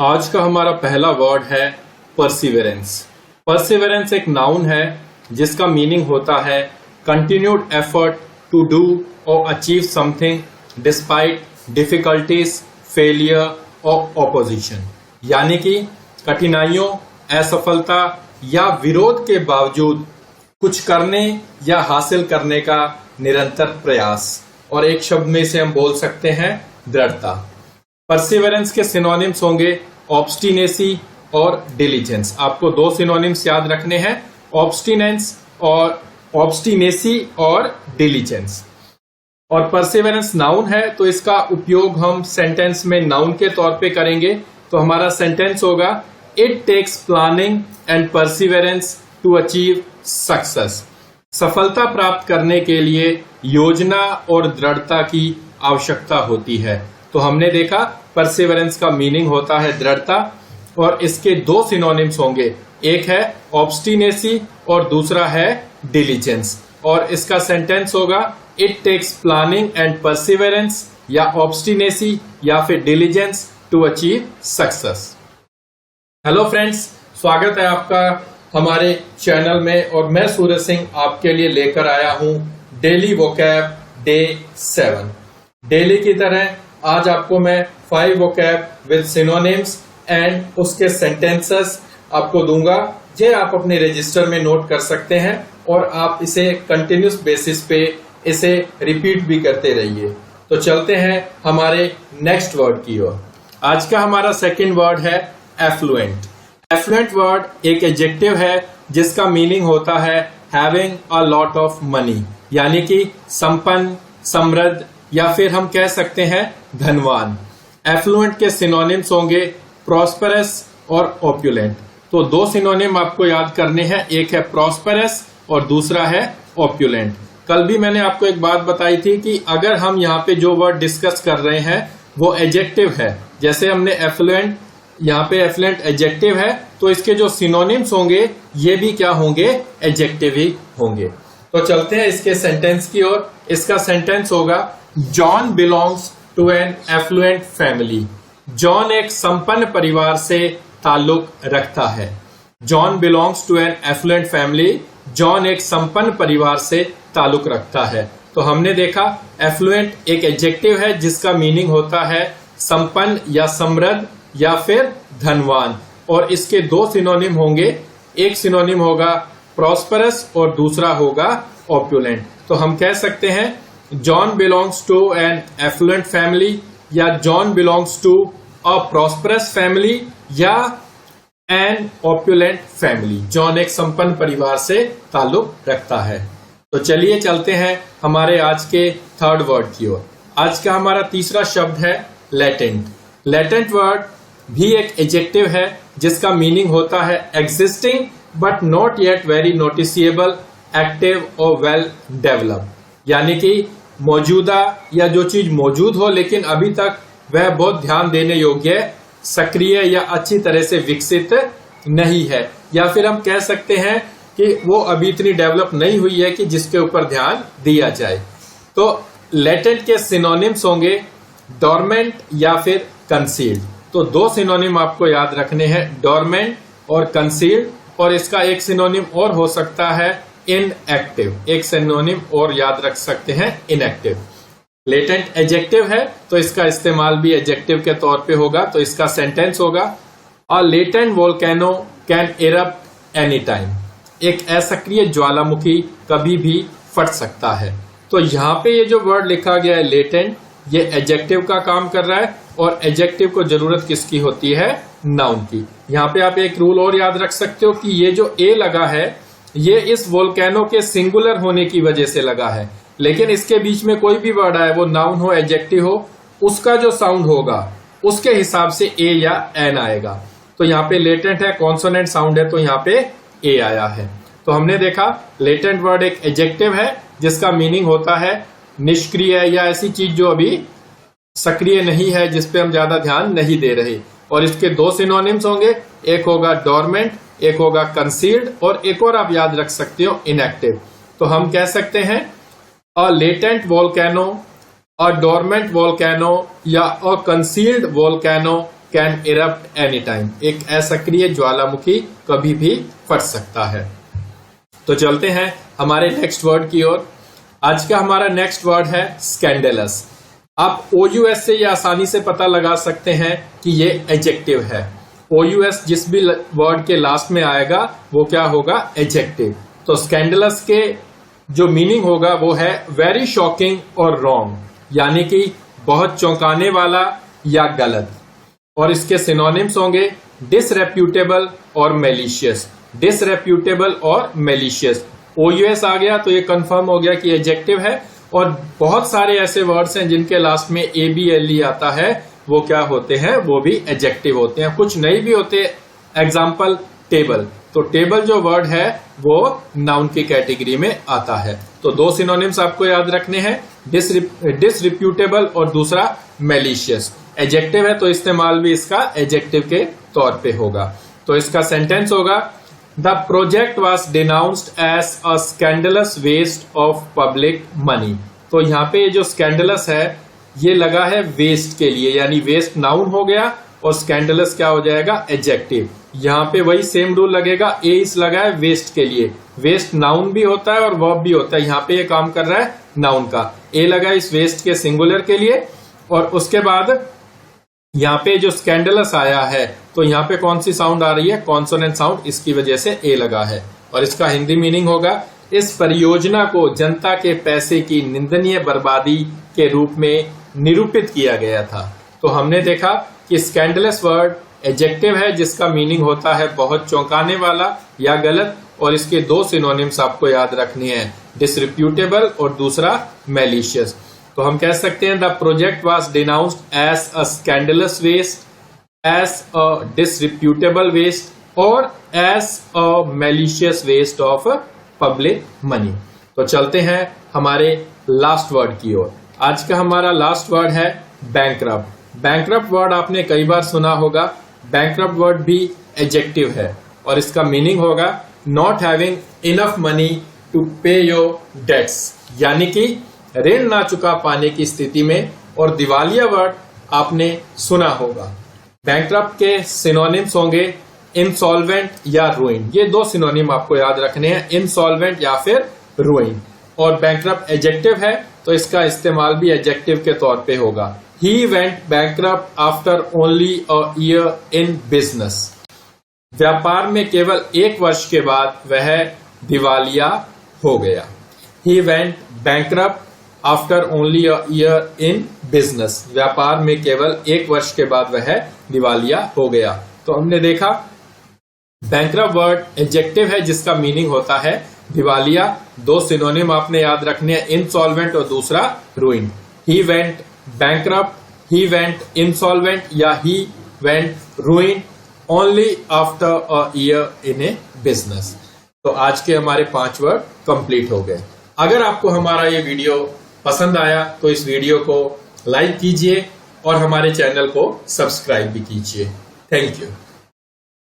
आज का हमारा पहला वर्ड है परसिवेरेंस। परसिवेरेंस एक नाउन है जिसका मीनिंग होता है कंटिन्यूड एफर्ट टू डू और achieve something despite difficulties, failure और ऑपोजिशन, यानी कि कठिनाइयों, असफलता या विरोध के बावजूद कुछ करने या हासिल करने का निरंतर प्रयास। और एक शब्द में इसे हम बोल सकते हैं दृढ़ता। परसिवेरेंस के सिनोनिम्स होंगे ऑब्स्टिनेसी और डिलीजेंस। आपको दो सिनोनिम्स याद रखने हैं, ऑब्स्टिनेसी और डिलीजेंस। और परसिवेरेंस नाउन है तो इसका उपयोग हम सेंटेंस में नाउन के तौर पे करेंगे। तो हमारा सेंटेंस होगा it takes planning and perseverance to achieve success. सफलता प्राप्त करने के लिए योजना और दृढ़ता की आवश्यकता होती है। तो हमने देखा परसिवेरेंस का मीनिंग होता है दृढ़ता और इसके दो सिनोनिम्स होंगे, एक है ऑब्स्टिनेसी और दूसरा है डिलीजेंस। और इसका सेंटेंस होगा it takes planning and perseverance या ऑब्स्टिनेसी या फिर diligence to achieve success. Hello friends, स्वागत है आपका हमारे चैनल में और मैं सूरज सिंह आपके लिए लेकर आया हूं डेली वोकैब डे 7। डेली की तरह आज आपको मैं 5 वोकैब विद सिनोनिम्स एंड उसके सेंटेंसेस आपको दूंगा, ये आप अपने रजिस्टर में नोट कर सकते हैं और आप इसे कंटिन्यूस बेसिस पे इसे रिपीट भी करते रहिए। तो चलते हैं हमारे नेक्स्ट वर्ड की ओर। आज का हमारा सेकंड वर्ड है एफ्लुएंट। एफ्लुएंट वर्ड एक एडजेक्टिव है जिसका मीनिंग होता है having a lot of money, यानी कि संपन्न, समृद्ध या फिर हम कह सकते हैं धनवान। एफ्लुएंट के सिनोनिम्स होंगे प्रॉस्पेरस और ऑप्युलेंट। तो दो सिनोनिम आपको याद करने हैं, एक है प्रॉस्पेरस और दूसरा है ऑप्युलेंट। कल भी मैंने आपको एक बात बताई थी कि अगर हम यहाँ पे जो वर्ड डिस्कस कर रहे हैं वो एडजेक्टिव है, जैसे हमने एफ्लुएंट, यहाँ पे एफ्लुएंट एडजेक्टिव है तो इसके जो सिनोनिम्स होंगे ये भी क्या होंगे, एडजेक्टिव ही होंगे। तो चलते हैं इसके सेंटेंस की ओर। इसका सेंटेंस होगा John belongs to an affluent family. John एक संपन्न परिवार से ताल्लुक रखता है। John belongs to an affluent family, John एक संपन्न परिवार से ताल्लुक रखता है। तो हमने देखा एफ्लुएंट एक एडजेक्टिव है जिसका मीनिंग होता है संपन्न या समृद्ध या फिर धनवान। और इसके दो सिनोनिम होंगे, एक सिनोनिम होगा प्रॉस्पेरस और दूसरा होगा ऑप्युलेंट। तो हम कह सकते हैं John belongs to an affluent family या John belongs to a prosperous family या एन ऑप्युलेंट फैमिली। जॉन एक संपन्न परिवार से ताल्लुक रखता है। तो चलिए चलते हैं हमारे आज के थर्ड वर्ड की ओर। आज का हमारा तीसरा शब्द है लेटेंट। लेटेंट वर्ड भी एक एडजेक्टिव है जिसका मीनिंग होता है existing but not yet very noticeable, active और वेल डेवलप, यानी कि मौजूदा या जो चीज मौजूद हो लेकिन अभी तक वह बहुत ध्यान देने योग्य, सक्रिय या अच्छी तरह से विकसित नहीं है, या फिर हम कह सकते हैं कि वो अभी इतनी डेवलप नहीं हुई है कि जिसके ऊपर ध्यान दिया जाए। तो लेटेंट के सिनोनिम्स होंगे डोरमेंट या फिर कंसील्ड। तो दो सिनोनिम आपको याद रखने हैं, डोरमेंट और कंसील्ड। और इसका एक सिनोनिम और हो सकता है इनएक्टिव, एक सिनोनिम और याद रख सकते हैं इनएक्टिव। लेटेंट एडजेक्टिव है तो इसका इस्तेमाल भी एडजेक्टिव के तौर पे होगा। तो इसका सेंटेंस होगा अ latent volcano can erupt any time. एक असक्रिय ज्वालामुखी कभी भी फट सकता है। तो यहाँ पे ये जो वर्ड लिखा गया है लेटेंट, ये एडजेक्टिव का काम कर रहा है और एडजेक्टिव को जरूरत किसकी होती है, नाउन की। यहाँ पे आप एक रूल और याद रख सकते हो कि ये जो ए लगा है ये इस वोल्केनो के सिंगुलर होने की वजह से लगा है, लेकिन इसके बीच में कोई भी वर्ड आए, वो नाउन हो एडजेक्टिव हो, उसका जो साउंड होगा उसके हिसाब से ए या एन आएगा। तो यहाँ पे लेटेंट है, कॉन्सोनेंट साउंड है तो यहाँ पे ए आया है। तो हमने देखा लेटेंट वर्ड एक एडजेक्टिव है जिसका मीनिंग होता है निष्क्रिय या ऐसी चीज जो अभी सक्रिय नहीं है, जिसपे हम ज्यादा ध्यान नहीं दे रहे। और इसके दो सिनोनिम्स होंगे, एक होगा डोरमेंट, एक होगा कंसील्ड और एक और आप याद रख सकते हो इनएक्टिव। तो हम कह सकते हैं अ latent volcano, a dormant volcano या a concealed volcano can erupt any time. एक असक्रिय ज्वालामुखी कभी भी फट सकता है। तो चलते हैं हमारे नेक्स्ट वर्ड की ओर। आज का हमारा नेक्स्ट वर्ड है स्कैंडलस। आप OUS से ये आसानी से पता लगा सकते हैं कि ये एडजेक्टिव है। OUS जिस भी वर्ड के लास्ट में आएगा वो क्या होगा, एडजेक्टिव। तो स्कैंडलस के जो मीनिंग होगा वो है वेरी शॉकिंग और रॉन्ग, यानी कि बहुत चौंकाने वाला या गलत। और इसके सिनोनिम्स होंगे डिसरेप्यूटेबल और मेलिशियस। डिसरेप्यूटेबल और मेलिशियस OUS आ गया तो ये कंफर्म हो गया कि एडजेक्टिव है। और बहुत सारे ऐसे वर्ड्स हैं जिनके लास्ट में ABLE आता है, वो क्या होते हैं, वो भी एडजेक्टिव होते हैं। कुछ नहीं भी होते, एग्जाम्पल टेबल। तो टेबल जो वर्ड है वो नाउन की कैटेगरी में आता है। तो दो सिनोनिम्स आपको याद रखने हैं, डिसरिप्यूटेबल और दूसरा मेलिशियस। एडजेक्टिव है तो इस्तेमाल भी इसका एडजेक्टिव के तौर पे होगा। तो इसका सेंटेंस होगा the project was denounced as a scandalous waste of public money. तो यहाँ पे जो स्कैंडलस है ये लगा है वेस्ट के लिए, यानी वेस्ट नाउन हो गया और स्कैंडलस क्या हो जाएगा, एडजेक्टिव। यहाँ पे वही सेम रूल लगेगा, एस लगा है वेस्ट के लिए। वेस्ट नाउन भी होता है और वर्ब भी होता है, यहाँ पे ये काम कर रहा है नाउन का। ए लगा है इस वेस्ट के सिंगुलर के लिए। और उसके बाद यहाँ पे जो स्कैंडलस आया है तो यहाँ पे कौन सी साउंड आ रही है, कॉन्सोनेंट साउंड, इसकी वजह से ए लगा है। और इसका हिंदी मीनिंग होगा इस परियोजना को जनता के पैसे की निंदनीय बर्बादी के रूप में निरूपित किया गया था। तो हमने देखा कि स्कैंडलस वर्ड एडजेक्टिव है जिसका मीनिंग होता है बहुत चौंकाने वाला या गलत। और इसके दो सिनोनिम्स आपको याद रखने हैं, डिसरिप्यूटेबल और दूसरा मेलिशियस। तो हम कह सकते हैं the project was denounced as a scandalous waste, as a disreputable waste और as a malicious waste of public money. तो चलते हैं हमारे लास्ट वर्ड की ओर। आज का हमारा लास्ट वर्ड है बैंकरप्ट। बैंकरप्ट वर्ड आपने कई बार सुना होगा। बैंकरप्ट वर्ड भी एडजेक्टिव है और इसका मीनिंग होगा not having enough money to pay your debts, यानी कि ऋण ना चुका पाने की स्थिति में। और दिवालिया वर्ड आपने सुना होगा। बैंकरप्ट के सिनोनिम्स होंगे इंसॉल्वेंट या रूइन। ये दो सिनोनिम आपको याद रखने हैं, इंसॉल्वेंट या फिर रूइन। और बैंकरप्ट एडजेक्टिव है तो इसका इस्तेमाल भी एडजेक्टिव के तौर पे होगा। He went bankrupt after only a year in business. व्यापार में केवल एक वर्ष के बाद वह दिवालिया हो गया। He went bankrupt after only a year in business. व्यापार में केवल एक वर्ष के बाद वह दिवालिया हो गया। तो हमने देखा बैंकरप्ट वर्ड एडजेक्टिव है जिसका मीनिंग होता है दिवालिया। दो सिनोनिम आपने याद रखने हैं, इंसॉल्वेंट और दूसरा रूइन। He went bankrupt, he went insolvent या he went ruined only after a year in a business। तो आज के हमारे 5 वर्ड कंप्लीट हो गए। अगर आपको हमारा ये वीडियो पसंद आया तो इस वीडियो को लाइक कीजिए और हमारे चैनल को सब्सक्राइब भी कीजिए। Thank you.